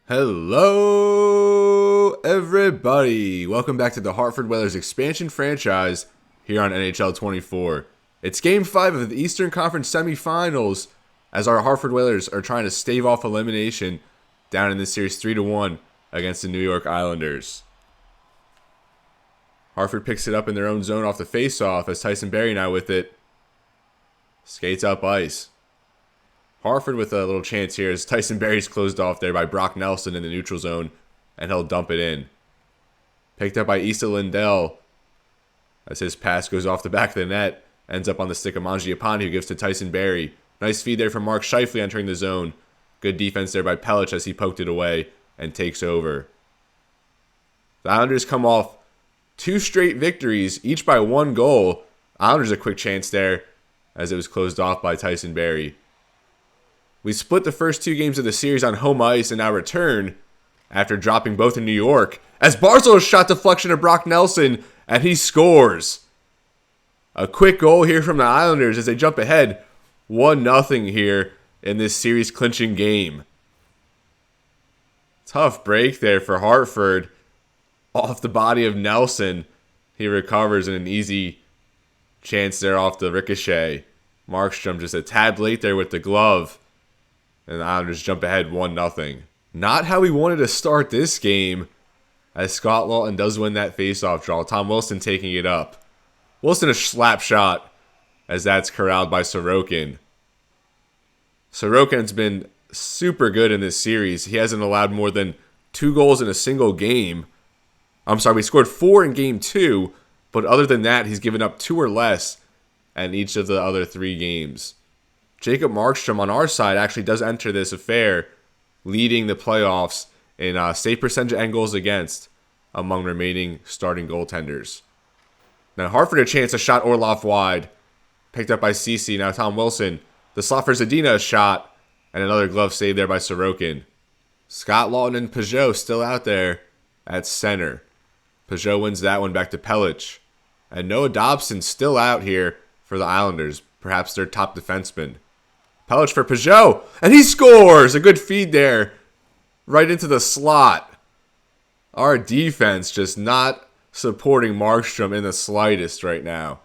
Hello, everybody. Welcome back to the Hartford Whalers expansion franchise here on NHL 24. It's Game 5 of the Eastern Conference semifinals as our Hartford Whalers are trying to stave off elimination down in this series 3-1 against the New York Islanders. Hartford picks it up in their own zone off the faceoff as Tyson Barrie now with it. Skates up ice. Hartford with a little chance here as Tyson Barrie's closed off there by Brock Nelson in the neutral zone, and he'll dump it in. Picked up by Issa Lindell as his pass goes off the back of the net, ends up on the stick of Mangiapane, who gives to Tyson Barrie. Nice feed there from Mark Scheifele entering the zone. Good defense there by Pelech as he poked it away and takes over. The Islanders come off 2 straight victories, each by 1 goal. Islanders a quick chance there as it was closed off by Tyson Barrie. We split the first 2 games of the series on home ice and now return after dropping both in New York as Barzal shot deflection of Brock Nelson and he scores. A quick goal here from the Islanders as they jump ahead 1-0 here in this series clinching game. Tough break there for Hartford off the body of Nelson. He recovers in an easy chance there off the ricochet. Markstrom just a tad late there with the glove. And the Islanders jump ahead 1-0. Not how we wanted to start this game, as Scott Laughton does win that faceoff draw. Tom Wilson taking it up. Wilson a slap shot as that's corralled by Sorokin. Sorokin's been super good in this series. He hasn't allowed more than 2 goals in a single game. We scored 4 in game 2, but other than that, he's given up 2 or less in each of the other 3 games. Jacob Markstrom on our side actually does enter this affair, leading the playoffs in save percentage and goals against among remaining starting goaltenders. Now Hartford a chance, a shot Orlov wide. Picked up by Ceci. Now Tom Wilson. The slot for Zadina, a shot. And another glove save there by Sorokin. Scott Laughton and Peugeot still out there at center. Peugeot wins that one back to Pelech. And Noah Dobson still out here for the Islanders. Perhaps their top defenseman. Pelech for Peugeot, and he scores! A good feed there, right into the slot. Our defense just not supporting Markstrom in the slightest right now.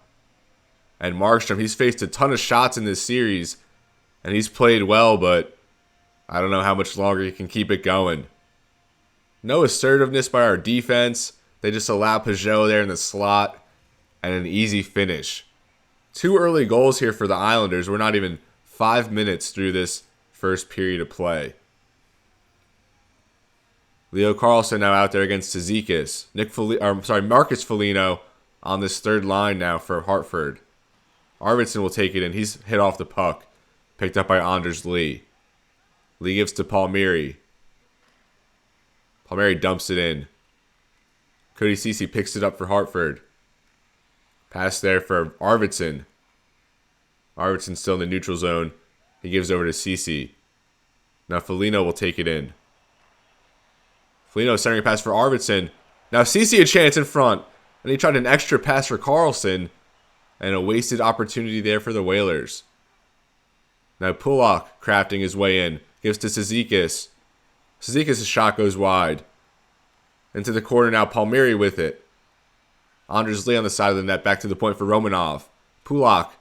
And Markstrom, he's faced a ton of shots in this series, and he's played well, but I don't know how much longer he can keep it going. No assertiveness by our defense. They just allow Peugeot there in the slot, and an easy finish. 2 early goals here for the Islanders. We're not even 5 minutes through this first period of play. Leo Carlsson now out there against Tzizikis. Marcus Foligno on this third line now for Hartford. Arvidsson will take it in. He's hit off the puck. Picked up by Anders Lee. Lee gives to Palmieri. Palmieri dumps it in. Cody Ceci picks it up for Hartford. Pass there for Arvidsson. Arvidsson still in the neutral zone. He gives over to Ceci. Now Foligno will take it in. Foligno centering pass for Arvidsson. Now Ceci a chance in front. And he tried an extra pass for Carlson. And a wasted opportunity there for the Whalers. Now Pulock crafting his way in. Gives to Tzizikis. Tzizikis' shot goes wide. Into the corner now. Palmieri with it. Anders Lee on the side of the net. Back to the point for Romanov. Pulock.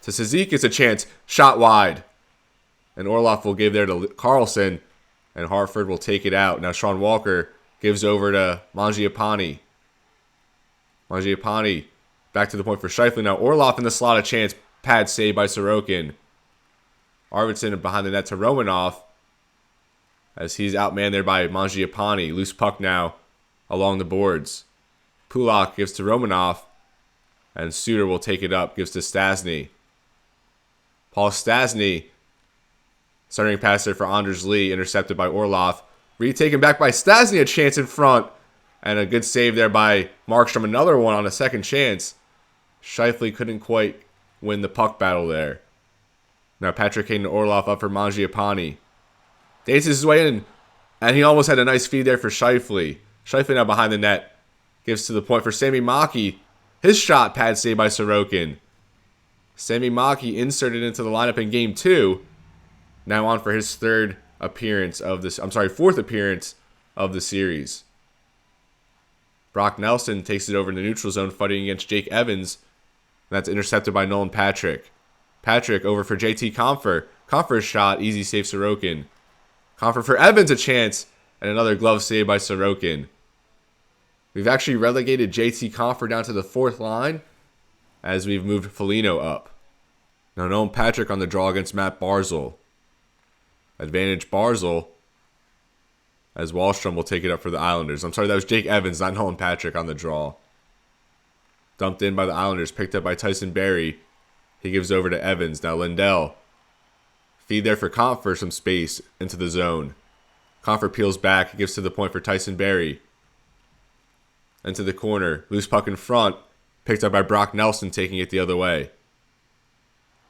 To Tzizikis a chance. Shot wide. And Orlov will give there to Carlson. And Hartford will take it out. Now Sean Walker gives over to Mangiapane. Mangiapane back to the point for Scheifele. Now Orlov in the slot, a chance. Pad save by Sorokin. Arvidsson behind the net to Romanov. As he's outmanned there by Mangiapane. Loose puck now along the boards. Pulock gives to Romanov. And Suter will take it up. Gives to Stastny. Paul Stastny. Centering pass there for Anders Lee. Intercepted by Orlov. Retaken back by Stastny. A chance in front. And a good save there by Markstrom. Another one on a second chance. Scheifele couldn't quite win the puck battle there. Now Patrick Kane and Orlov up for Mangiapane. Dances his way in. And he almost had a nice feed there for Scheifele. Scheifele now behind the net. Gives to the point for Sami Maki. His shot pad saved by Sorokin. Sami Maki inserted into the lineup in Game 2. Now on for his third appearance of this. I'm sorry, fourth appearance of the series. Brock Nelson takes it over in the neutral zone, fighting against Jake Evans. That's intercepted by Nolan Patrick. Patrick over for JT Compher. Compher's shot, easy save Sorokin. Compher for Evans, a chance, and another glove save by Sorokin. We've actually relegated JT Compher down to the fourth line as we've moved Foligno up. Now Nolan Patrick on the draw against Matt Barzal. Advantage Barzal, as Wahlstrom will take it up for the Islanders. I'm sorry, that was Jake Evans, not Nolan Patrick on the draw. Dumped in by the Islanders, picked up by Tyson Barrie. He gives over to Evans. Now Lindell. Feed there for Compher, some space into the zone. Compher peels back, gives to the point for Tyson Barrie. Into the corner. Loose puck in front. Picked up by Brock Nelson, taking it the other way.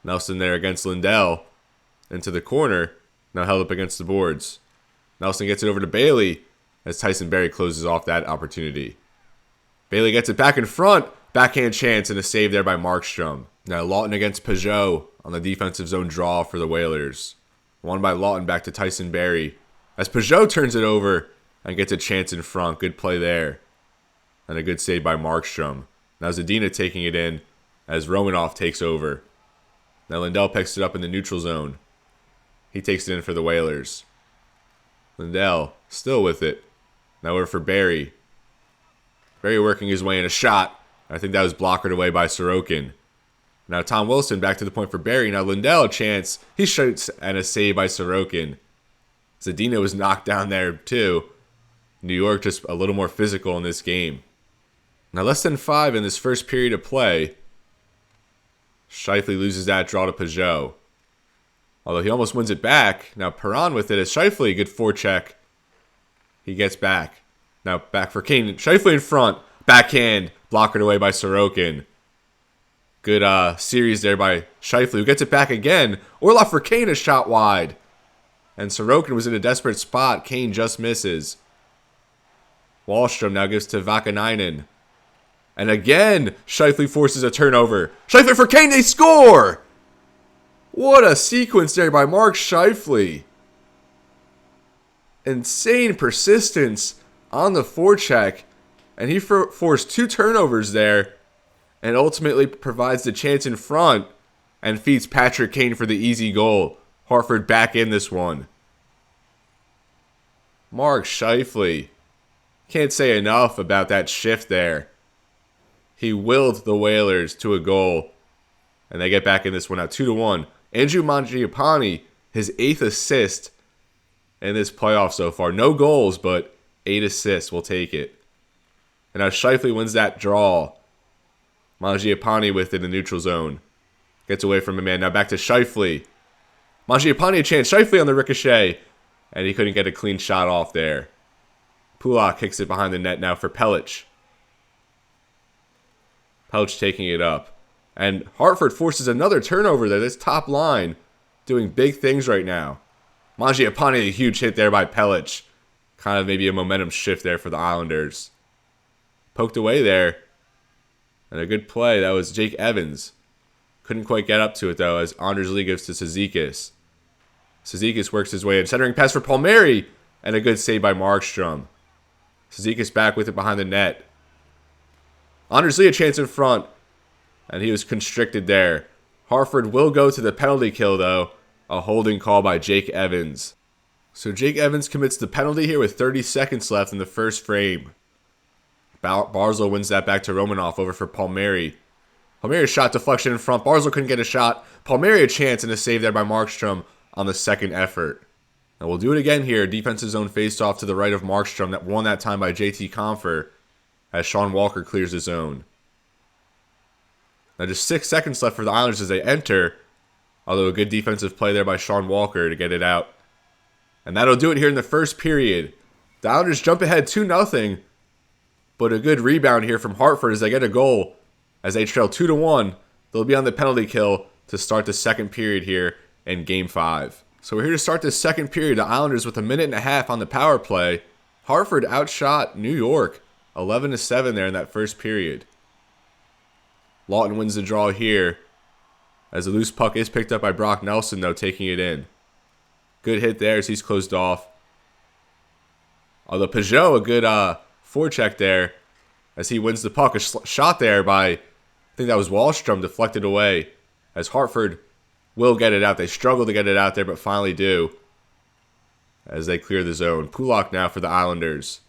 Nelson there against Lindell. Into the corner. Now held up against the boards. Nelson gets it over to Bailey as Tyson Barrie closes off that opportunity. Bailey gets it back in front. Backhand chance and a save there by Markstrom. Now Lawton against Peugeot on the defensive zone draw for the Whalers. Won by Lawton back to Tyson Barrie. As Peugeot turns it over and gets a chance in front. Good play there. And a good save by Markstrom. Now Zadina taking it in as Romanoff takes over. Now Lindell picks it up in the neutral zone. He takes it in for the Whalers. Lindell still with it. Now over for Barrie. Barrie working his way in a shot. I think that was blockered away by Sorokin. Now Tom Wilson back to the point for Barrie. Now Lindell a chance. He shoots and a save by Sorokin. Zadina was knocked down there too. New York just a little more physical in this game. Now less than 5 in this first period of play. Scheifele loses that draw to Peugeot. Although he almost wins it back. Now Perron with it as Scheifele, good forecheck. He gets back. Now back for Kane. Scheifele in front. Backhand. Blocked away by Sorokin. Good series there by Scheifele, who gets it back again. Orlov for Kane, a shot wide. And Sorokin was in a desperate spot. Kane just misses. Wahlstrom now gives to Vakanainen. And again, Scheifele forces a turnover. Scheifele for Kane, they score! What a sequence there by Mark Scheifele. Insane persistence on the forecheck. And he forced 2 turnovers there. And ultimately provides the chance in front. And feeds Patrick Kane for the easy goal. Hartford back in this one. Mark Scheifele. Can't say enough about that shift there. He willed the Whalers to a goal. And they get back in this one now 2-1. Andrew Mangiapane, his 8th assist in this playoff so far. No goals, but 8 assists. We'll take it. And now Scheifele wins that draw. Mangiapane with it in the neutral zone. Gets away from a man. Now back to Scheifele. Mangiapane a chance. Scheifele on the ricochet. And he couldn't get a clean shot off there. Pulak kicks it behind the net now for Pelech. Pelech taking it up. And Hartford forces another turnover there. This top line doing big things right now. Mangiapane, a huge hit there by Pelech. Kind of maybe a momentum shift there for the Islanders. Poked away there. And a good play. That was Jake Evans. Couldn't quite get up to it though as Anders Lee gives to Cizikas. Cizikas works his way in. Centering pass for Palmieri. And a good save by Markstrom. Cizikas back with it behind the net. Anders Lee a chance in front. And he was constricted there. Hartford will go to the penalty kill, though. A holding call by Jake Evans. So Jake Evans commits the penalty here with 30 seconds left in the first frame. Barzal wins that back to Romanoff over for Palmieri. Palmieri shot deflection in front. Barzal couldn't get a shot. Palmieri a chance and a save there by Markstrom on the second effort. And we'll do it again here. Defensive zone faceoff to the right of Markstrom. That won that time by JT Compher as Sean Walker clears the zone. Now just 6 seconds left for the Islanders as they enter. Although a good defensive play there by Sean Walker to get it out. And that'll do it here in the first period. The Islanders jump ahead 2-0. But a good rebound here from Hartford as they get a goal. As they trail 2-1. They'll be on the penalty kill to start the second period here in Game 5. So we're here to start this second period. The Islanders with 1.5 minutes on the power play. Hartford outshot New York 11-7 there in that first period. Lawton wins the draw here. As the loose puck is picked up by Brock Nelson, though, taking it in. Good hit there as he's closed off. Although Peugeot, a good forecheck there as he wins the puck. A shot there by, I think that was Wahlstrom, deflected away as Hartford will get it out. They struggle to get it out there, but finally do as they clear the zone. Pulock now for the Islanders.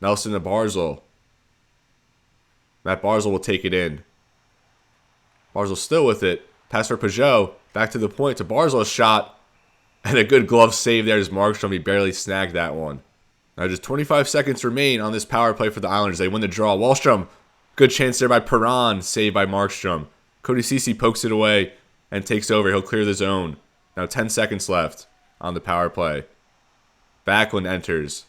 Nelson to Barzal. Matt Barzal will take it in. Barzal still with it. Pass for Peugeot. Back to the point to Barzal's shot. And a good glove save there as Markstrom. He barely snagged that one. Now just 25 seconds remain on this power play for the Islanders. They win the draw. Wahlstrom, good chance there by Perron. Saved by Markstrom. Cody Ceci pokes it away and takes over. He'll clear the zone. Now 10 seconds left on the power play. Backlund enters.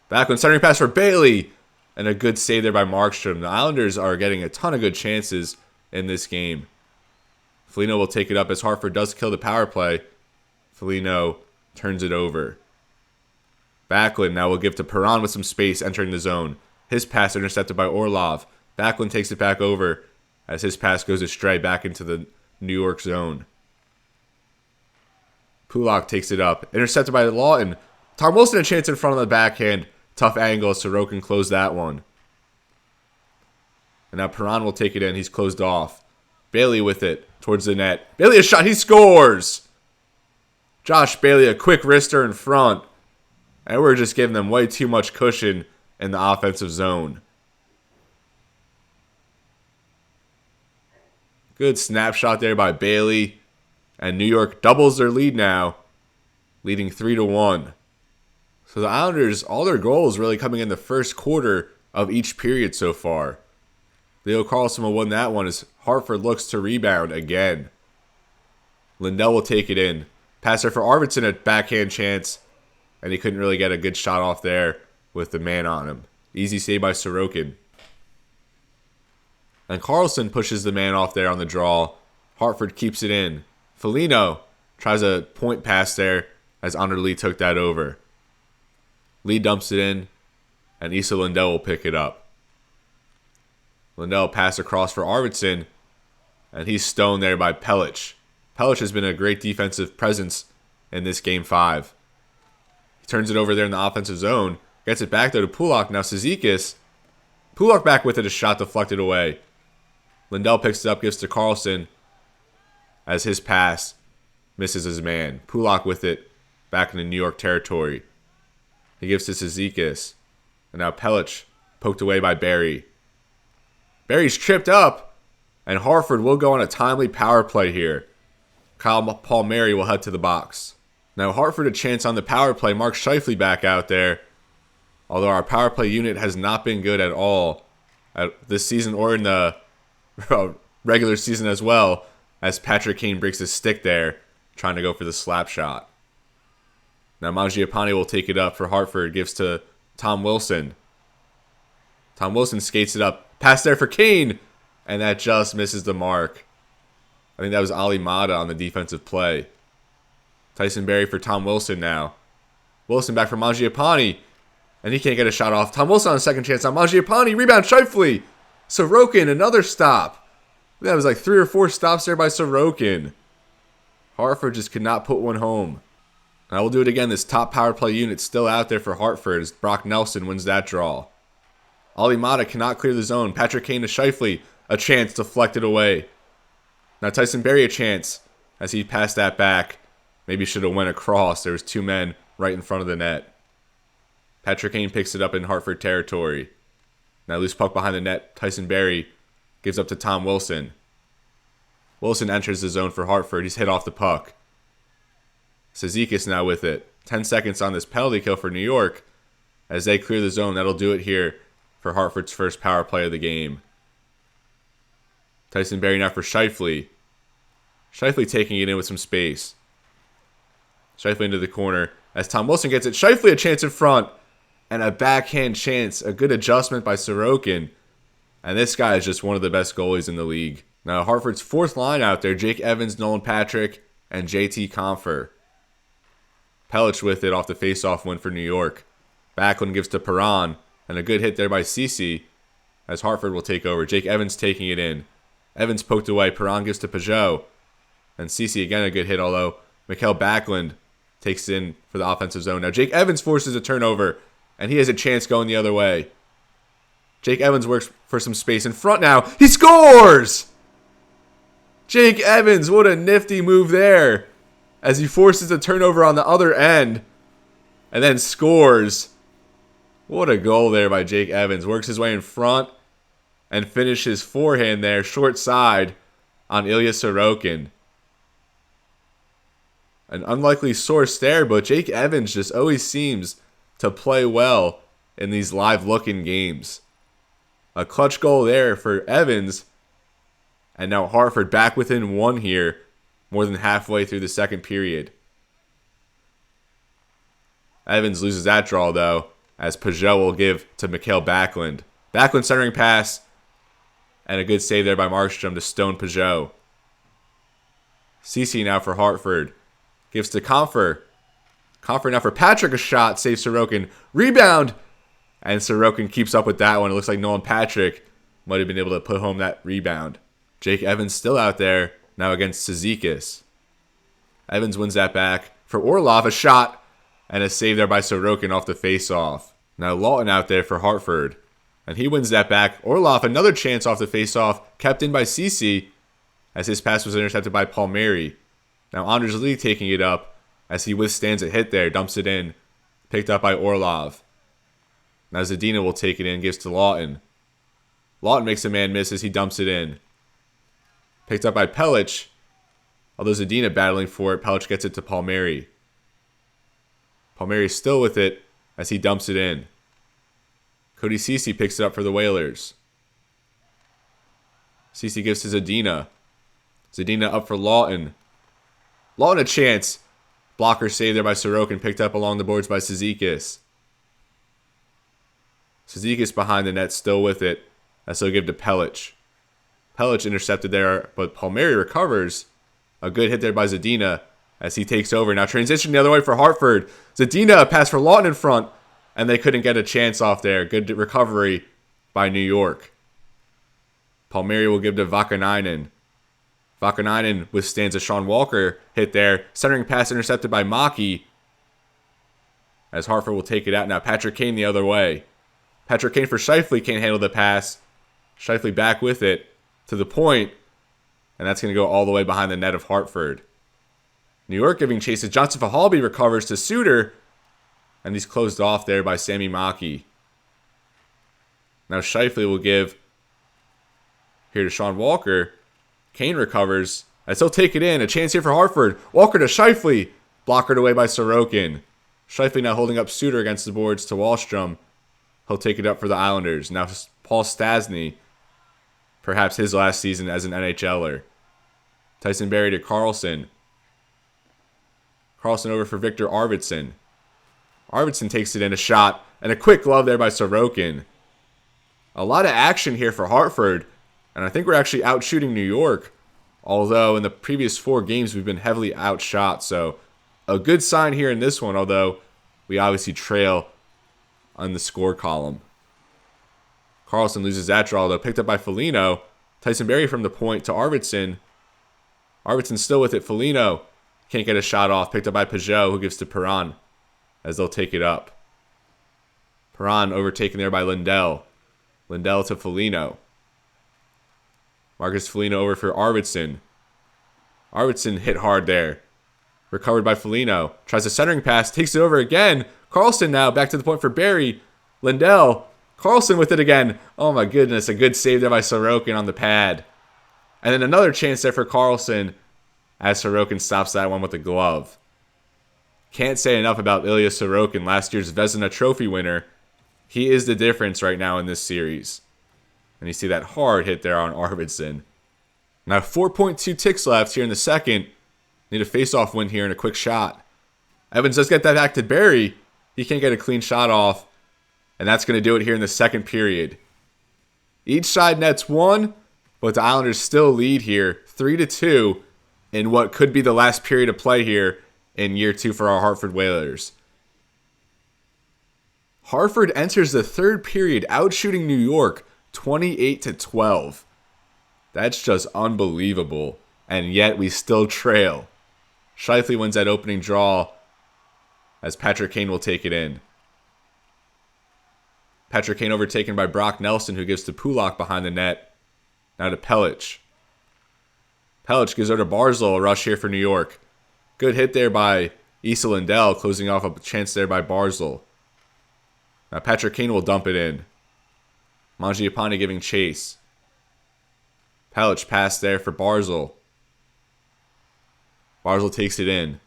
Backlund centering pass for Bailey. And a good save there by Markstrom. The Islanders are getting a ton of good chances in this game. Foligno will take it up as Hartford does kill the power play. Foligno turns it over. Backlund now will give to Perron with some space entering the zone. His pass intercepted by Orlov. Backlund takes it back over as his pass goes astray back into the New York zone. Pulock takes it up. Intercepted by Lawton. Tom Wilson a chance in front of the backhand. Tough angle as Sorokin closed that one. And now Perron will take it in. He's closed off. Bailey with it towards the net. Bailey a shot. He scores! Josh Bailey a quick wrister in front. And we're just giving them way too much cushion in the offensive zone. Good snapshot there by Bailey. And New York doubles their lead now, leading 3-1. So the Islanders, all their goals really coming in the first quarter of each period so far. Leo Carlson will win that one as Hartford looks to rebound again. Lindell will take it in. Passer for Arvidsson, a backhand chance. And he couldn't really get a good shot off there with the man on him. Easy save by Sorokin. And Carlson pushes the man off there on the draw. Hartford keeps it in. Foligno tries a point pass there as Honor Lee took that over. Lee dumps it in, and Issa Lindell will pick it up. Lindell pass across for Arvidsson, and he's stoned there by Pelech. Pelech has been a great defensive presence in this Game 5. He turns it over there in the offensive zone, gets it back there to Pulock. Now Cizikas. Pulock back with it, a shot deflected away. Lindell picks it up, gives to Carlson as his pass misses his man. Pulock with it back in the New York territory. He gives to Cizikas. And now Pelech poked away by Barry. Barry's tripped up. And Hartford will go on a timely power play here. Kyle Palmieri will head to the box. Now Hartford a chance on the power play. Mark Scheifele back out there. Although our power play unit has not been good at all this season or in the regular season as well. As Patrick Kane breaks his stick there. Trying to go for the slap shot. Now Mangiapane will take it up for Hartford. Gives to Tom Wilson. Tom Wilson skates it up. Pass there for Kane. And that just misses the mark. I think that was Ali Mata on the defensive play. Tyson Barrie for Tom Wilson now. Wilson back for Mangiapane. And he can't get a shot off. Tom Wilson on a second chance. Now Mangiapane. Rebound Scheifele. Sorokin another stop. That was like 3 or 4 stops there by Sorokin. Hartford just could not put one home. Now we'll do it again. This top power play unit still out there for Hartford as Brock Nelson wins that draw. Ali Mata cannot clear the zone. Patrick Kane to Scheifele. A chance deflected away. Now Tyson Barrie a chance as he passed that back. Maybe should have went across. There was 2 men right in front of the net. Patrick Kane picks it up in Hartford territory. Now loose puck behind the net. Tyson Barrie gives up to Tom Wilson. Wilson enters the zone for Hartford. He's hit off the puck. Cizikas now with it. 10 seconds on this penalty kill for New York. As they clear the zone, that'll do it here for Hartford's first power play of the game. Tyson Barrie now for Scheifele. Scheifele taking it in with some space. Scheifele into the corner. As Tom Wilson gets it, Scheifele a chance in front. And a backhand chance. A good adjustment by Sorokin. And this guy is just one of the best goalies in the league. Now Hartford's fourth line out there. Jake Evans, Nolan Patrick, and JT Compher. Pelech with it off the faceoff win for New York. Backlund gives to Perron. And a good hit there by Ceci. As Hartford will take over. Jake Evans taking it in. Evans poked away. Perron gives to Peugeot. And Ceci again a good hit, although Mikael Backlund takes it in for the offensive zone. Now Jake Evans forces a turnover, and he has a chance going the other way. Jake Evans works for some space in front now. He scores! Jake Evans, what a nifty move there, as he forces a turnover on the other end and then scores. What a goal there by Jake Evans. Works his way in front and finishes forehand there, short side on Ilya Sorokin. An unlikely source there, but Jake Evans just always seems to play well in these live-looking games. A clutch goal there for Evans. And now Hartford back within one here, more than halfway through the second period. Evans loses that draw, though, as Peugeot will give to Mikael Backlund. Backlund centering pass, and a good save there by Markstrom to stone Peugeot. Ceci now for Hartford. Gives to Comfer. Comfer now for Patrick, a shot, saves Sorokin. Rebound! And Sorokin keeps up with that one. It looks like Nolan Patrick might have been able to put home that rebound. Jake Evans still out there, now against Cizikas. Evans wins that back. For Orlov, a shot, and a save there by Sorokin off the face-off. Now Lawton out there for Hartford, and he wins that back. Orlov, another chance off the face-off, kept in by Ceci, as his pass was intercepted by Palmieri. Now Anders Lee taking it up, as he withstands a hit there, dumps it in, picked up by Orlov. Now Zadina will take it in, gives to Lawton. Lawton makes a man miss as he dumps it in. Picked up by Pellich. Although Zadina battling for it, Pellich gets it to Palmieri. Palmieri still with it as he dumps it in. Cody Ceci picks it up for the Whalers. Ceci gives to Zadina. Zadina up for Lawton. Lawton a chance. Blocker saved there by Sorokin, picked up along the boards by Cizikas. Cizikas behind the net, still with it, as he'll give to Pellich. Pellich intercepted there, but Palmieri recovers. A good hit there by Zadina as he takes over. Now transition the other way for Hartford. Zadina, a pass for Lawton in front, and they couldn't get a chance off there. Good recovery by New York. Palmieri will give to Vakanainen. Vakanainen withstands a Sean Walker hit there. Centering pass intercepted by Maki, as Hartford will take it out. Now Patrick Kane the other way. Patrick Kane for Scheifele, can't handle the pass. Scheifele back with it to the point, and that's going to go all the way behind the net of Hartford. New York giving chase to Johnson Fahalby, recovers to Suter, and he's closed off there by Sami Maki. Now Scheifele will give here to Sean Walker. Kane recovers as he'll take it in. A chance here for Hartford. Walker to Scheifele, blockered away by Sorokin. Scheifele now holding up Suter against the boards to Wahlstrom. He'll take it up for the Islanders. Now Paul Stastny, perhaps his last season as an NHLer. Tyson Barrie to Carlson. Carlson over for Victor Arvidsson. Arvidsson takes it in, a shot, and a quick glove there by Sorokin. A lot of action here for Hartford, and I think we're actually outshooting New York, although in the previous 4 games we've been heavily outshot, so a good sign here in this one, although we obviously trail on the score column. Carlson loses that draw, though, picked up by Foligno. Tyson Barrie from the point to Arvidsson. Arvidsson still with it. Foligno can't get a shot off. Picked up by Peugeot, who gives to Perron as they'll take it up. Perron overtaken there by Lindell. Lindell to Foligno. Marcus Foligno over for Arvidsson. Arvidsson hit hard there. Recovered by Foligno. Tries a centering pass. Takes it over again. Carlson now back to the point for Barrie. Lindell. Carlson with it again. Oh my goodness. A good save there by Sorokin on the pad. And then another chance there for Carlson as Sorokin stops that one with a glove. Can't say enough about Ilya Sorokin, last year's Vezina Trophy winner. He is the difference right now in this series. And you see that hard hit there on Arvidsson. Now 4.2 ticks left here in the second. Need a face-off win here and a quick shot. Evans does get that back to Barrie. He can't get a clean shot off. And that's going to do it here in the second period. Each side nets one, but the Islanders still lead here 3-2 in what could be the last period of play here in year 2 for our Hartford Whalers. Hartford enters the third period outshooting New York 28-12. That's just unbelievable. And yet we still trail. Scheifele wins that opening draw as Patrick Kane will take it in. Patrick Kane overtaken by Brock Nelson, who gives to Pulock behind the net. Now to Pelech. Pelech gives over to Barzal, a rush here for New York. Good hit there by Issa Lindell, closing off a chance there by Barzal. Now Patrick Kane will dump it in. Mangiapane giving chase. Pelech pass there for Barzal. Barzal takes it in.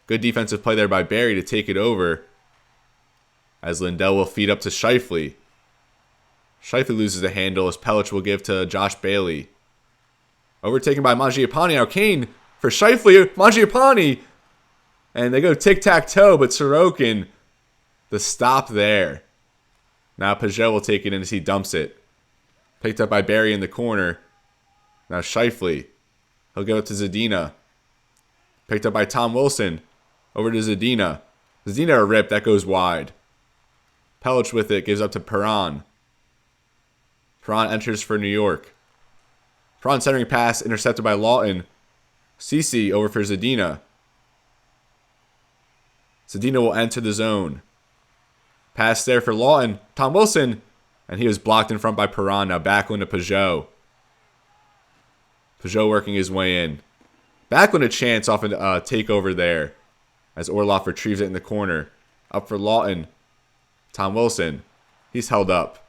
Good defensive play there by Barry to take it over, as Lindell will feed up to Scheifele. Scheifele loses the handle as Pelech will give to Josh Bailey. Overtaken by Mangiapane. Now Kane for Scheifele. Mangiapane. And they go tic-tac-toe, but Sorokin, the stop there. Now Peugeot will take it in as he dumps it. Picked up by Barry in the corner. Now Scheifele. He'll give it to Zadina. Picked up by Tom Wilson. Over to Zadina. Zadina a rip. That goes wide. Pelech with it. Gives up to Perron. Perron enters for New York. Perron centering pass. Intercepted by Lawton. Ceci over for Zadina. Zadina will enter the zone. Pass there for Lawton. Tom Wilson. And he was blocked in front by Perron. Now Backlund to Peugeot. Peugeot working his way in. Backlund a chance off a takeover there, as Orloff retrieves it in the corner. Up for Lawton. Tom Wilson. He's held up.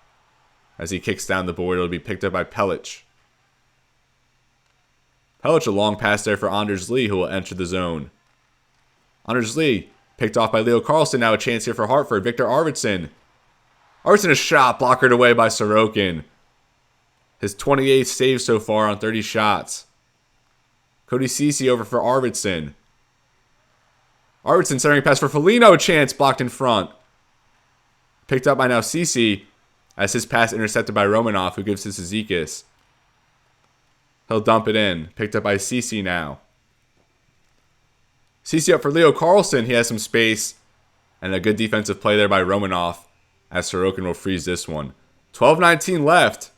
As he kicks down the board, it'll be picked up by Pelech. Pelech a long pass there for Anders Lee, who will enter the zone. Anders Lee picked off by Leo Carlson. Now a chance here for Hartford. Victor Arvidsson. Arvidsson a shot blockered away by Sorokin. His 28th save so far on 30 shots. Cody Ceci over for Arvidsson. Arvidsson centering pass for Foligno. A chance blocked in front. Picked up by now Ceci as his pass intercepted by Romanov, who gives to Zizekas. He'll dump it in. Picked up by Ceci now. Ceci up for Leo Carlson. He has some space. And a good defensive play there by Romanov, as Sorokin will freeze this one. 12:19 left.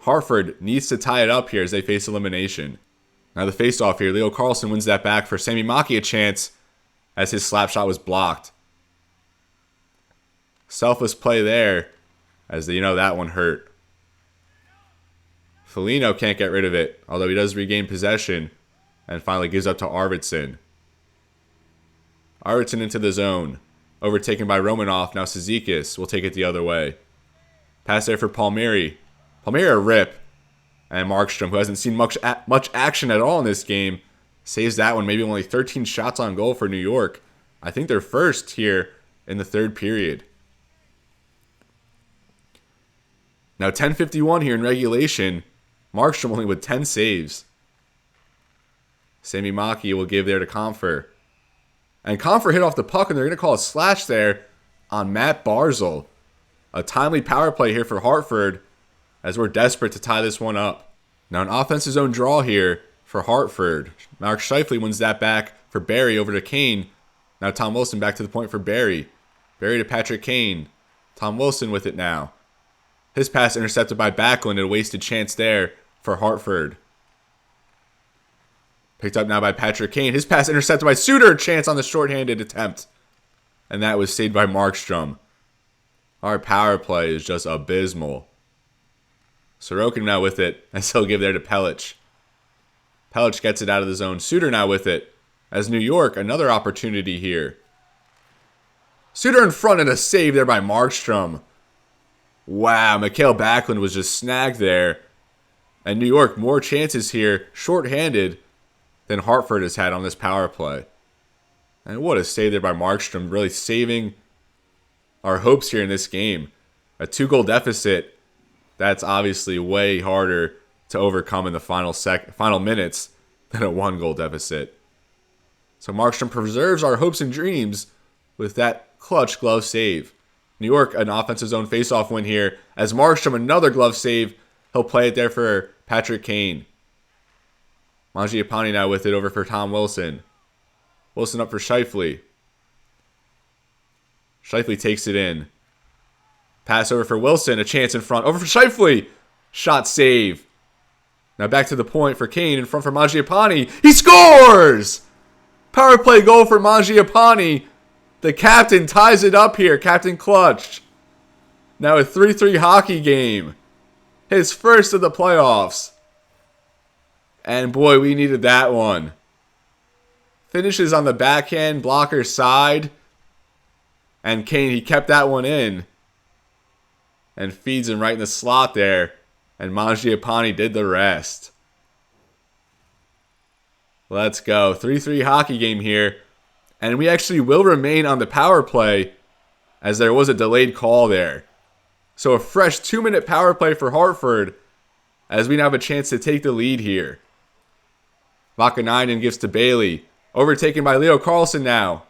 Hartford needs to tie it up here as they face elimination. Now the face-off here. Leo Carlson wins that back for Sami Maki, a chance as his slap shot was blocked. Selfless play there, as that one hurt. Foligno can't get rid of it, although he does regain possession and finally gives up to Arvidsson. Arvidsson into the zone. Overtaken by Romanov. Now Zizekas will take it the other way. Pass there for Palmieri. Palmieri a rip. And Markstrom, who hasn't seen much action at all in this game, saves that one. Maybe only 13 shots on goal for New York. I think they're first here in the third period. Now 10:51 here in regulation. Markstrom only with 10 saves. Sami Maki will give there to Comfer. And Comfer hit off the puck, and they're going to call a slash there on Matt Barzal. A timely power play here for Hartford, as we're desperate to tie this one up. Now an offensive zone draw here for Hartford. Mark Scheifele wins that back for Barry over to Kane. Now Tom Wilson back to the point for Barry. Barry to Patrick Kane. Tom Wilson with it now. His pass intercepted by Backlund, and a wasted chance there for Hartford. Picked up now by Patrick Kane. His pass intercepted by Suter. Chance on the shorthanded attempt. And that was saved by Markstrom. Our power play is just abysmal. Sorokin now with it, as he'll give there to Pelech. Pelech gets it out of the zone. Suter now with it, as New York, another opportunity here. Suter in front, and a save there by Markstrom. Wow, Mikael Backlund was just snagged there. And New York, more chances here, shorthanded, than Hartford has had on this power play. And what a save there by Markstrom, really saving our hopes here in this game. A 2-goal deficit, that's obviously way harder to overcome in the final minutes than a 1-goal deficit. So Markstrom preserves our hopes and dreams with that clutch glove save. New York, an offensive zone faceoff win here, as Markstrom, another glove save. He'll play it there for Patrick Kane. Mangiapane now with it over for Tom Wilson. Wilson up for Scheifele. Scheifele takes it in. Pass over for Wilson. A chance in front. Over for Scheifele. Shot save. Now back to the point for Kane. In front for Mangiapane. He scores! Power play goal for Mangiapane. The captain ties it up here. Captain Clutch. Now a 3-3 hockey game. His first of the playoffs. And boy, we needed that one. Finishes on the backhand blocker side. And Kane, he kept that one in. And feeds him right in the slot there. And Mangiapane did the rest. Let's go. 3-3 hockey game here. And we actually will remain on the power play as there was a delayed call there. So a fresh 2-minute power play for Hartford as we now have a chance to take the lead here. Vakanainen gives to Bailey. Overtaken by Leo Carlson now.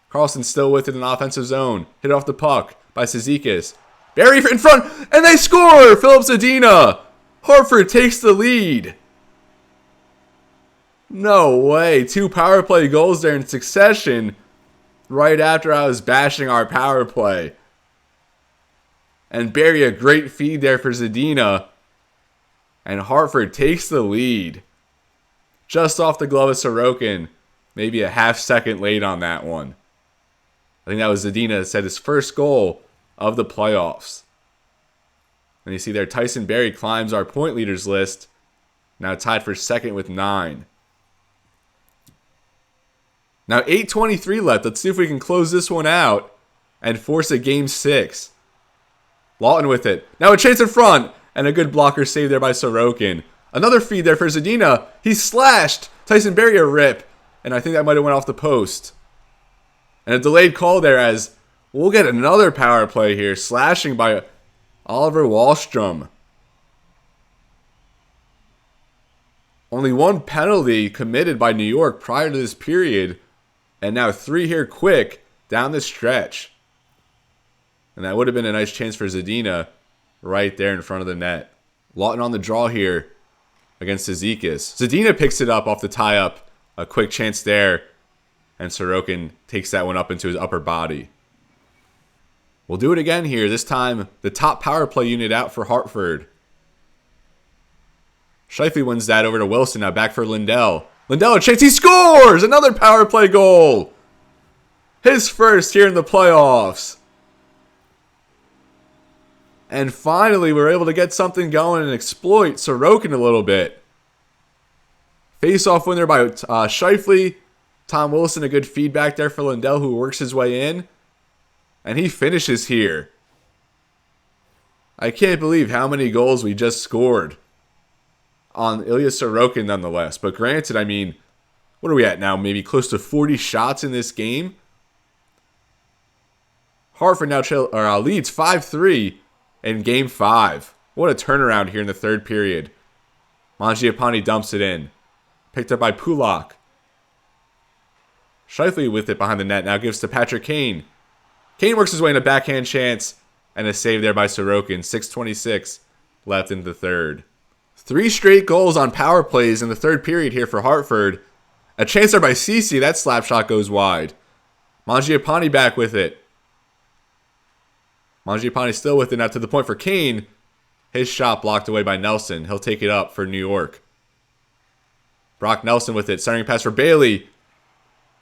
Carlson still with it in the offensive zone. Hit off the puck by Cizikas. Barry in front, and they score! Philip Zadina. Hartford takes the lead. No way. 2 power play goals there in succession right after I was bashing our power play. And Barry, a great feed there for Zadina. And Hartford takes the lead. Just off the glove of Sorokin. Maybe a half second late on that one. I think that was Zadina that set his first goal of the playoffs. And you see there, Tyson Barrie climbs our point leaders list. Now tied for second with 9. Now 8:23 left. Let's see if we can close this one out and force a game 6. Lawton with it. Now a chance in front. And a good blocker save there by Sorokin. Another feed there for Zadina. He slashed Tyson Barrie a rip. And I think that might have went off the post. And a delayed call there as we'll get another power play here. Slashing by Oliver Wahlstrom. Only 1 penalty committed by New York prior to this period. And now 3 here quick down the stretch. And that would have been a nice chance for Zadina right there in front of the net. Lawton on the draw here against Cizikas. Zadina picks it up off the tie-up. A quick chance there. And Sorokin takes that one up into his upper body. We'll do it again here. This time, the top power play unit out for Hartford. Scheifele wins that over to Wilson. Now back for Lindell. Lindell a chance. He scores! Another power play goal. His first here in the playoffs. And finally, we're able to get something going and exploit Sorokin a little bit. Face-off winner by Scheifele. Tom Wilson, a good feedback there for Lindell, who works his way in. And he finishes here. I can't believe how many goals we just scored on Ilya Sorokin nonetheless. But granted, I mean, what are we at now? Maybe close to 40 shots in this game? Hartford now leads 5-3 in Game 5. What a turnaround here in the third period. Mangiapane dumps it in. Picked up by Pulak. Scheifele with it behind the net. Now gives to Patrick Kane. Kane works his way in a backhand chance. And a save there by Sorokin. 6:26 left in the third. 3 straight goals on power plays in the third period here for Hartford. A chance there by Ceci. That slap shot goes wide. Mangiapane back with it. Mangiapane still with it now to the point for Kane. His shot blocked away by Nelson. He'll take it up for New York. Brock Nelson with it. Centering pass for Bailey.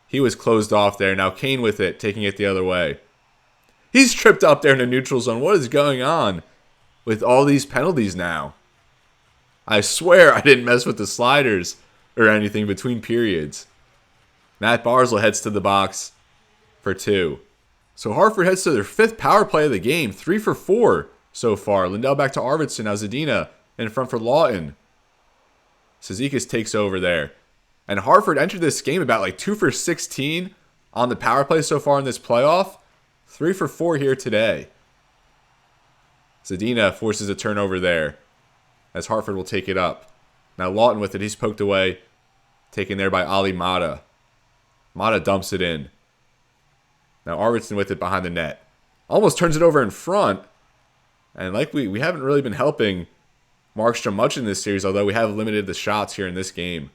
He was closed off there. Now Kane with it. Taking it the other way. He's tripped up there in the neutral zone. What is going on with all these penalties now? I swear I didn't mess with the sliders or anything between periods. Matt Barzal heads to the box for 2. So Hartford heads to their 5th power play of the game. 3 for 4 so far. Lindell back to Arvidsson. Now Zadina in front for Lawton. Cizikas takes over there. And Hartford entered this game about like 2 for 16 on the power play so far in this playoff. 3 for 4 here today. Zadina forces a turnover there as Hartford will take it up. Now Lawton with it. He's poked away. Taken there by Ali Mata. Mata dumps it in. Now Arvidsson with it behind the net. Almost turns it over in front. And like we haven't really been helping Markstrom much in this series, although we have limited the shots here in this game.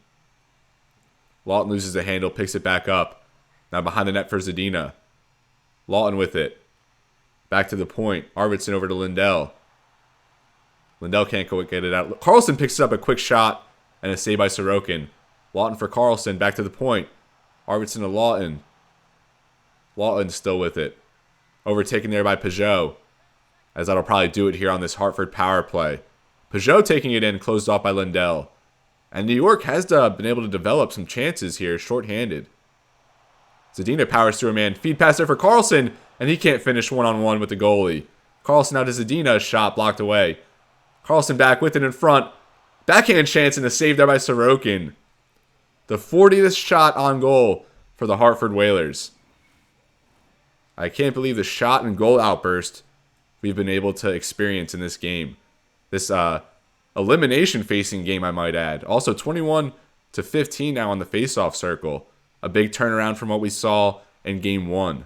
Lawton loses the handle, picks it back up. Now behind the net for Zadina. Lawton with it. Back to the point. Arvidsson over to Lindell. Lindell can't go get it out. Carlson picks up a quick shot and a save by Sorokin. Lawton for Carlson. Back to the point. Arvidsson to Lawton. Lawton still with it. Overtaken there by Peugeot. As that'll probably do it here on this Hartford power play. Peugeot taking it in, closed off by Lindell. And New York has been able to develop some chances here, shorthanded. Zadina powers through a man. Feed pass there for Carlson, and he can't finish one-on-one with the goalie. Carlson out to Zadina, shot blocked away. Carlson back with it in front. Backhand chance and a save there by Sorokin. The 40th shot on goal for the Hartford Whalers. I can't believe the shot and goal outburst we've been able to experience in this game. This elimination facing game, I might add. Also 21-15 now on the faceoff circle. A big turnaround from what we saw in game 1.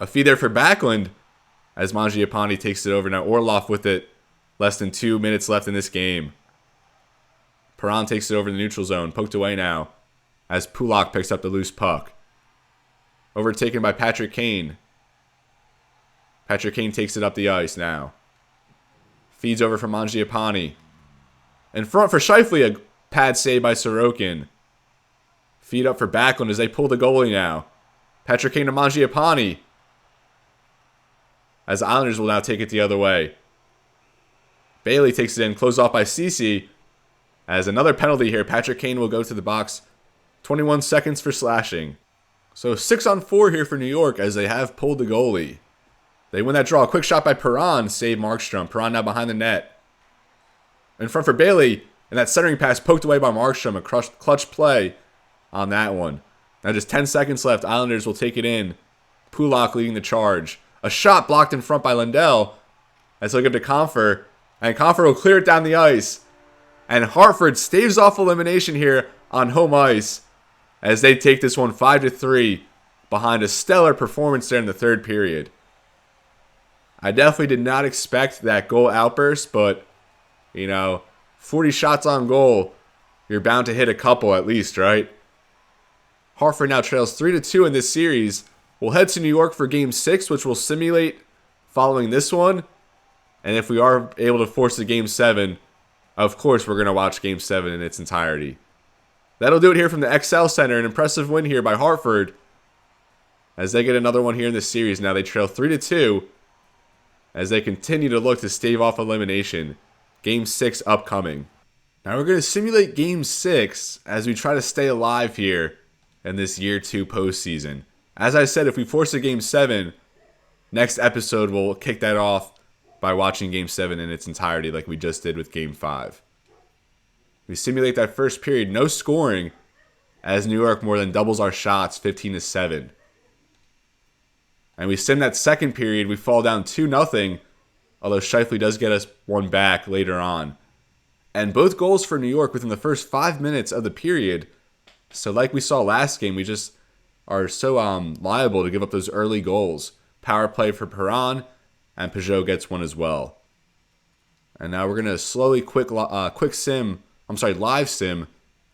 A feed there for Backlund as Mangiapane takes it over. Now Orlov with it. Less than 2 minutes left in this game. Perron takes it over in the neutral zone. Poked away now as Pulak picks up the loose puck. Overtaken by Patrick Kane. Patrick Kane takes it up the ice now. Feeds over from Mangiapane. In front for Scheifele, a pad save by Sorokin. Feed up for Backlund as they pull the goalie now. Patrick Kane to Mangiapane. As the Islanders will now take it the other way. Bailey takes it in, closed off by Ceci. As another penalty here, Patrick Kane will go to the box. 21 seconds for slashing. So 6-on-4 here for New York as they have pulled the goalie. They win that draw. Quick shot by Perron, save Markstrom. Perron now behind the net. In front for Bailey, and that centering pass poked away by Markstrom. A clutch play on that one. Now just 10 seconds left. Islanders will take it in. Pulak leading the charge. A shot blocked in front by Lindell. As they look up to Confer. And Confer will clear it down the ice. And Hartford staves off elimination here on home ice. As they take this one 5-3 behind a stellar performance there in the third period. I definitely did not expect that goal outburst, but, 40 shots on goal, you're bound to hit a couple at least, right? Hartford now trails 3-2 in this series. We'll head to New York for Game 6, which will simulate following this one. And if we are able to force the Game 7, of course we're going to watch Game 7 in its entirety. That'll do it here from the XL Center. An impressive win here by Hartford. As they get another one here in this series. Now they trail 3-2. As they continue to look to stave off elimination. Game 6 upcoming. Now we're going to simulate Game 6 as we try to stay alive here in this Year 2 postseason. As I said, if we force a Game 7, next episode we'll kick that off by watching Game 7 in its entirety like we just did with Game 5. We simulate that first period, no scoring, as New York more than doubles our shots, 15-7. And we sim that second period, we fall down 2-0, although Scheifele does get us one back later on. And both goals for New York within the first 5 minutes of the period. So like we saw last game, we just are so liable to give up those early goals. Power play for Perron, and Peugeot gets one as well. And now we're going to slowly live sim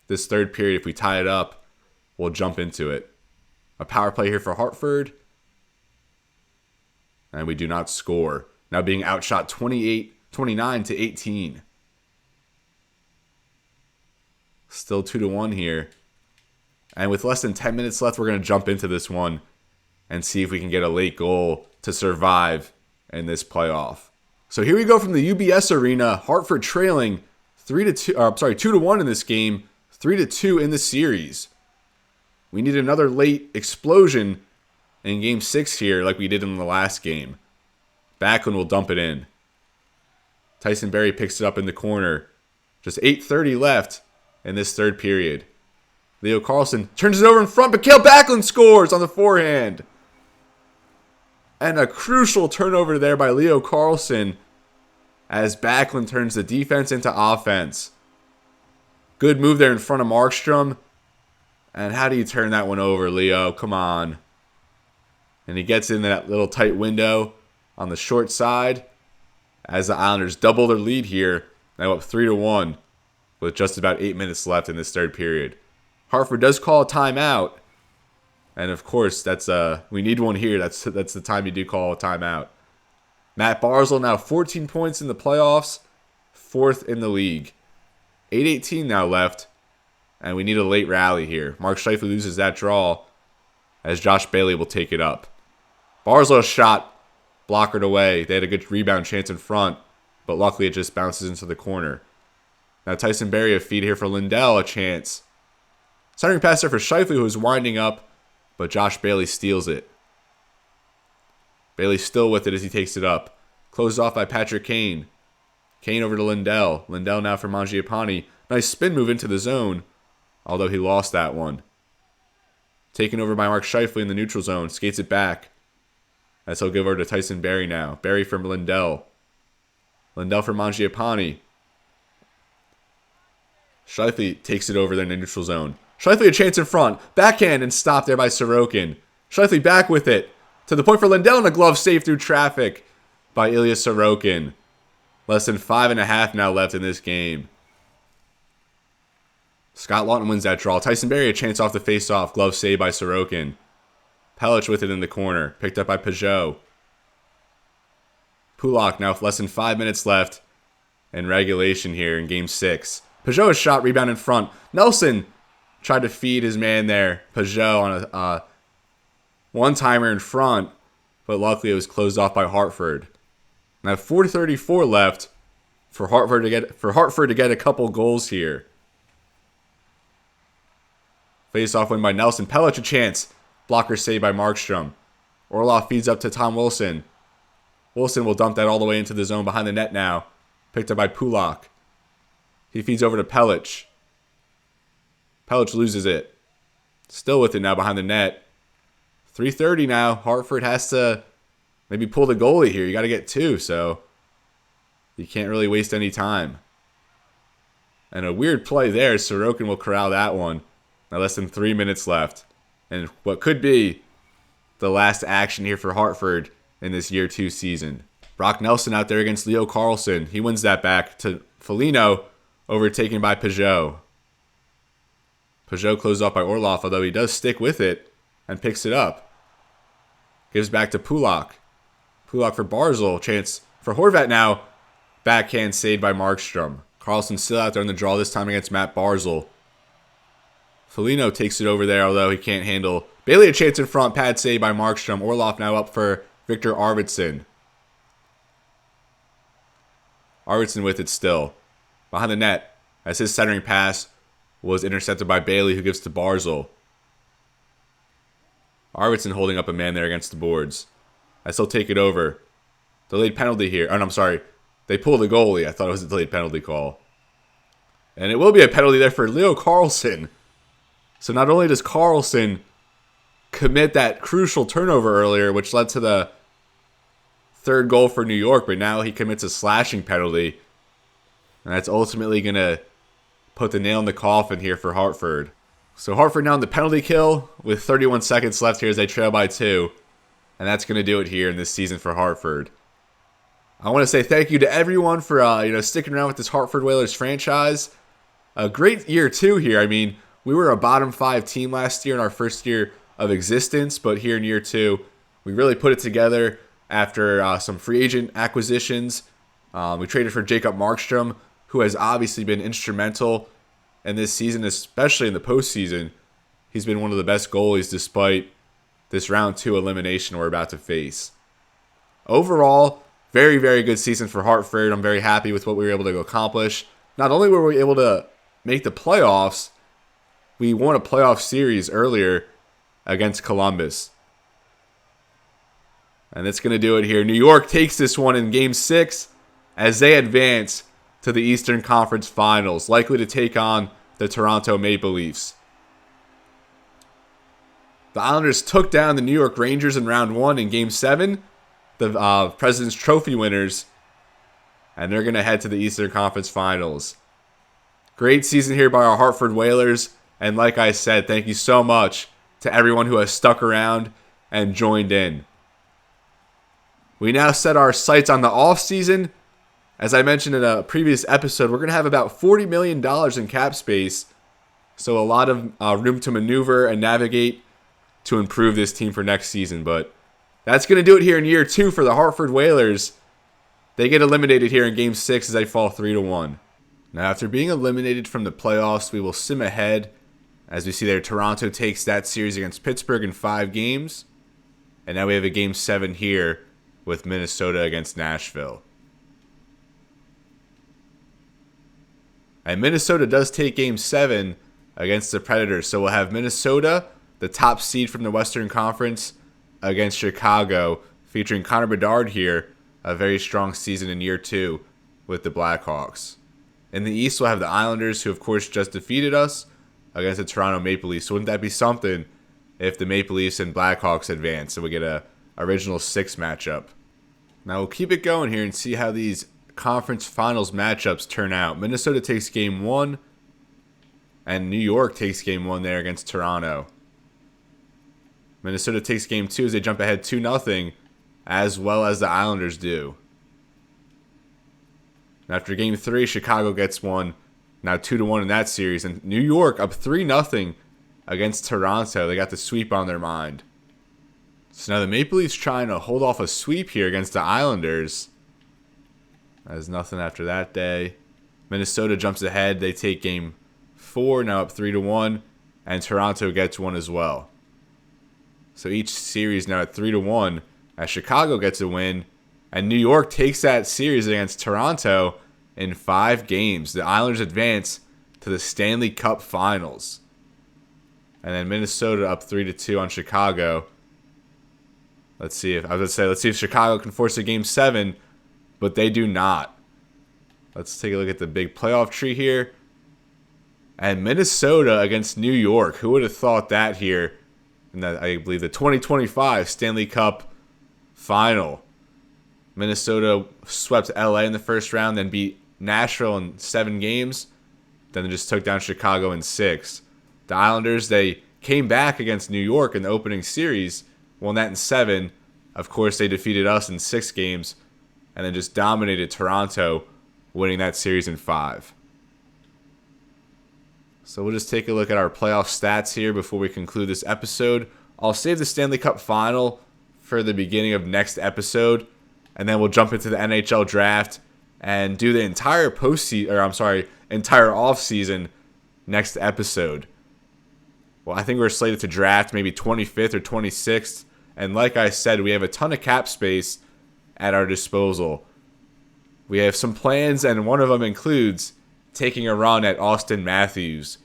this third period. If we tie it up, we'll jump into it. A power play here for Hartford. And we do not score. Now being outshot 29-18. Still 2-1 here. And with less than 10 minutes left, we're going to jump into this one and see if we can get a late goal to survive in this playoff. So here we go from the UBS Arena. Hartford trailing 2-1 in this game, 3-2 in the series. We need another late explosion in Game 6 here like we did in the last game. Backlund will dump it in. Tyson Berry picks it up in the corner. Just 8:30 left in this third period. Leo Carlsson turns it over in front, but Cale Backlund scores on the forehand. And a crucial turnover there by Leo Carlsson as Backlund turns the defense into offense. Good move there in front of Markstrom. And how do you turn that one over, Leo? Come on. And he gets in that little tight window on the short side as the Islanders double their lead here. Now up 3-1 with just about 8 minutes left in this third period. Hartford does call a timeout. And of course, we need one here. That's the time you do call a timeout. Matt Barzal now 14 points in the playoffs, 4th in the league. 8:18 now left, and we need a late rally here. Mark Scheifele loses that draw as Josh Bailey will take it up. Barzal shot, blockered away. They had a good rebound chance in front, but luckily it just bounces into the corner. Now Tyson Barrie a feed here for Lindell, a chance. Centering pass there for Scheifele, who is winding up, but Josh Bailey steals it. Bailey still with it as he takes it up. Closed off by Patrick Kane. Kane over to Lindell. Lindell now for Mangiapane. Nice spin move into the zone, although he lost that one. Taken over by Mark Scheifele in the neutral zone. Skates it back. As he'll give over to Tyson Barrie now. Barrie from Lindell. Lindell for Mangiapane. Scheifele takes it over there in the neutral zone. Scheifele a chance in front. Backhand and stopped there by Sorokin. Scheifele back with it. To the point for Lindell and a glove save through traffic by Ilya Sorokin. Less than 5.5 now left in this game. Scott Lawton wins that draw. Tyson Barrie a chance off the face-off. Glove save by Sorokin. Pelech with it in the corner. Picked up by Peugeot. Pulak now with less than 5 minutes left in regulation here in Game 6. Peugeot a shot, rebound in front. Nelson tried to feed his man there. Peugeot on a one-timer in front, but luckily it was closed off by Hartford. Now 4:34 left for Hartford to get a couple goals here. Face-off win by Nelson. Pelech a chance. Blocker save by Markstrom. Orlov feeds up to Tom Wilson. Wilson will dump that all the way into the zone behind the net now. Picked up by Pulak. He feeds over to Pelech. Pelech loses it. Still with it now behind the net. 3:30 now. Hartford has to maybe pull the goalie here. You got to get two, so you can't really waste any time. And a weird play there. Sorokin will corral that one. Now less than 3 minutes left. And what could be the last action here for Hartford in this Year 2 season. Brock Nelson out there against Leo Carlson. He wins that back to Foligno, overtaken by Peugeot. Peugeot closed off by Orlov, although he does stick with it and picks it up. Gives back to Pulak. Pulak for Barzal. Chance for Horvat now. Backhand saved by Markstrom. Carlson still out there on the draw, this time against Matt Barzal. Foligno takes it over there, although he can't handle. Bailey a chance in front. Pad save by Markstrom. Orlov now up for Victor Arvidsson. Arvidsson with it still. Behind the net, as his centering pass was intercepted by Bailey, who gives to Barzal. Arvidsson holding up a man there against the boards. As he'll take it over. Delayed penalty here. Oh, no, I'm sorry. They pull the goalie. I thought it was a delayed penalty call. And it will be a penalty there for Leo Carlson. So not only does Carlson commit that crucial turnover earlier, which led to the third goal for New York, but now he commits a slashing penalty. And that's ultimately going to put the nail in the coffin here for Hartford. So Hartford now in the penalty kill with 31 seconds left here as they trail by 2. And that's going to do it here in this season for Hartford. I want to say thank you to everyone for sticking around with this Hartford Whalers franchise. A great Year 2 here. I mean, we were a bottom 5 team last year in our first year of existence, but here in Year 2, we really put it together after some free agent acquisitions. We traded for Jacob Markstrom, who has obviously been instrumental in this season, especially in the postseason. He's been one of the best goalies despite this round 2 elimination we're about to face. Overall, very, very good season for Hartford. I'm very happy with what we were able to accomplish. Not only were we able to make the playoffs, we won a playoff series earlier against Columbus. And that's going to do it here. New York takes this one in Game 6 as they advance to the Eastern Conference Finals, likely to take on the Toronto Maple Leafs. The Islanders took down the New York Rangers in Round 1 in Game 7, the President's Trophy winners, and they're going to head to the Eastern Conference Finals. Great season here by our Hartford Whalers, and like I said, thank you so much to everyone who has stuck around and joined in. We now set our sights on the offseason. As I mentioned in a previous episode, we're going to have about $40 million in cap space, so a lot of room to maneuver and navigate to improve this team for next season. But that's going to do it here in Year 2 for the Hartford Whalers. They get eliminated here in Game 6 as they fall 3-1. Now, after being eliminated from the playoffs, we will sim ahead. As we see there, Toronto takes that series against Pittsburgh in 5 games. And now we have a Game 7 here with Minnesota against Nashville. And Minnesota does take Game 7 against the Predators. So we'll have Minnesota, the top seed from the Western Conference, against Chicago, featuring Connor Bedard here. A very strong season in year 2 with the Blackhawks. In the East, we'll have the Islanders, who of course just defeated us, against the Toronto Maple Leafs. So wouldn't that be something if the Maple Leafs and Blackhawks advance and we get a original 6 matchup? Now we'll keep it going here and see how these conference finals matchups turn out. Minnesota takes Game 1, and New York takes Game 1 there against Toronto. Minnesota takes Game 2 as they jump ahead 2-0, as well as the Islanders do. After Game 3, Chicago gets one. Now 2-1 in that series. And New York up 3-0 against Toronto. They got the sweep on their mind. So now the Maple Leafs trying to hold off a sweep here against the Islanders. There's nothing after that day. Minnesota jumps ahead. They take Game 4, now up 3-1. And Toronto gets one as well. So each series now at 3-1 as Chicago gets a win. And New York takes that series against Toronto in 5 games. The Islanders advance to the Stanley Cup Finals. And then Minnesota up 3-2 on Chicago. Let's see if Chicago can force a Game 7, but they do not. Let's take a look at the big playoff tree here. And Minnesota against New York. Who would have thought that here in I believe the 2025 Stanley Cup Final? Minnesota swept LA in the first round, then beat Nashville in 7 games. Then they just took down Chicago in 6. The Islanders, they came back against New York in the opening series, won that in 7. Of course, they defeated us in 6 games, and then just dominated Toronto, winning that series in 5. So we'll just take a look at our playoff stats here before we conclude this episode. I'll save the Stanley Cup Final for the beginning of next episode, and then we'll jump into the NHL draft and do the entire entire offseason next episode. Well, I think we're slated to draft maybe 25th or 26th, and like I said, we have a ton of cap space at our disposal. We have some plans, and one of them includes taking a run at Austin Matthews.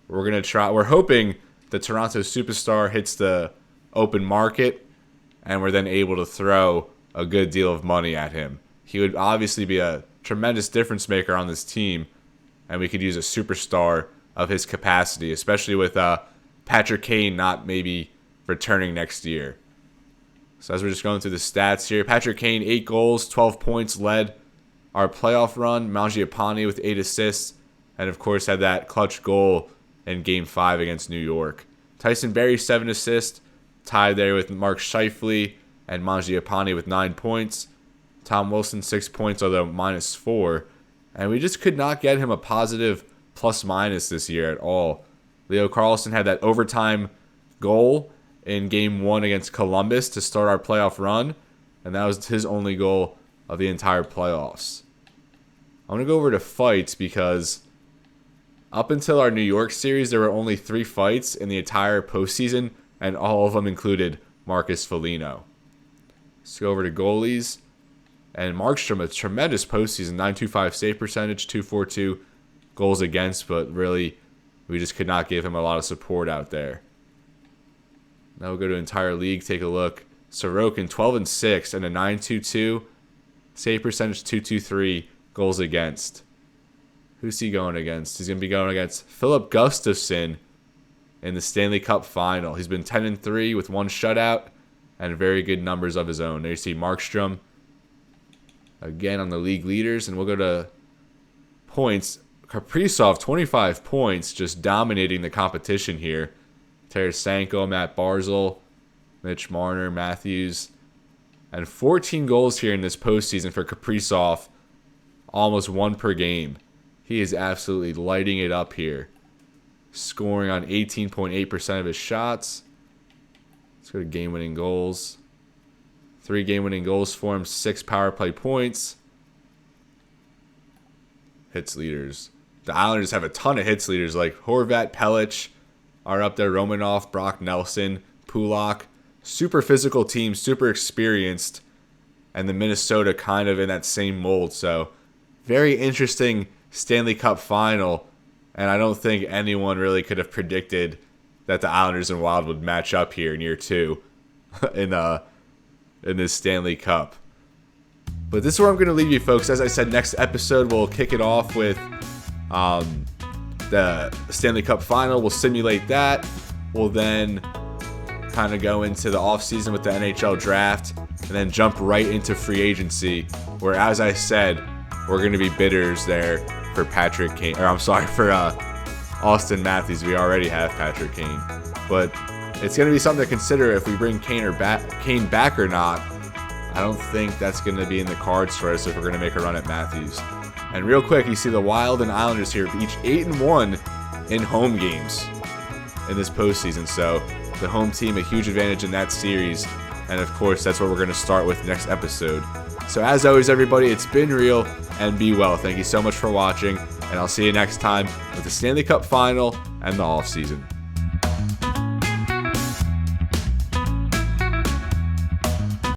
We're hoping the Toronto superstar hits the open market, and we're then able to throw a good deal of money at him. He would obviously be a tremendous difference maker on this team, and we could use a superstar of his capacity, especially with Patrick Kane not maybe returning next year. So as we're just going through the stats here, Patrick Kane, 8 goals, 12 points, led our playoff run. Mangiapane with 8 assists, and of course had that clutch goal in Game 5 against New York. Tyson Barrie, 7 assists, tied there with Mark Scheifele and Mangiapane with 9 points. Tom Wilson, 6 points, although -4. And we just could not get him a positive plus-minus this year at all. Leo Carlsson had that overtime goal in Game 1 against Columbus to start our playoff run, and that was his only goal of the entire playoffs. I'm going to go over to fights because up until our New York series, there were only 3 fights in the entire postseason, and all of them included Marcus Foligno. Let's go over to goalies. And Markstrom, a tremendous postseason, .925 save percentage, .242 goals against, but really, we just could not give him a lot of support out there. Now we'll go to entire league, take a look. Sorokin, 12-6, and a .922 save percentage, .223 goals against. Who's he going against? He's going to be going against Philip Gustafsson in the Stanley Cup Final. He's been 10-3 with 1 shutout and very good numbers of his own. There you see Markstrom again on the league leaders, and we'll go to points. Kaprizov, 25 points, just dominating the competition here. Tarasenko, Matt Barzal, Mitch Marner, Matthews, and 14 goals here in this postseason for Kaprizov, almost 1 per game. He is absolutely lighting it up here, scoring on 18.8% of his shots. Let's go to game-winning goals. 3 game-winning goals for him, 6 power play points. hits leaders. The Islanders have a ton of hits leaders like Horvat, Pelech are up there, Romanov, Brock Nelson, Pulak. Super physical team, super experienced. And the Minnesota kind of in that same mold. So very interesting Stanley Cup final. And I don't think anyone really could have predicted that the Islanders and Wild would match up here in year 2 in this Stanley Cup. But this is where I'm going to leave you, folks. As I said, next episode we'll kick it off with the Stanley Cup final. We'll simulate that. We'll then kind of go into the offseason with the NHL draft and then jump right into free agency, where, as I said, we're going to be bidders there for Patrick Kane. Or I'm sorry, for Austin Matthews. We already have Patrick Kane. But it's going to be something to consider if we bring Kane back or not. I don't think that's going to be in the cards for us if we're going to make a run at Matthews. And real quick, you see the Wild and Islanders here, each 8-1 in home games in this postseason. So the home team, a huge advantage in that series. And of course, that's what we're going to start with next episode. So as always, everybody, it's been real and be well. Thank you so much for watching, and I'll see you next time with the Stanley Cup final and the offseason.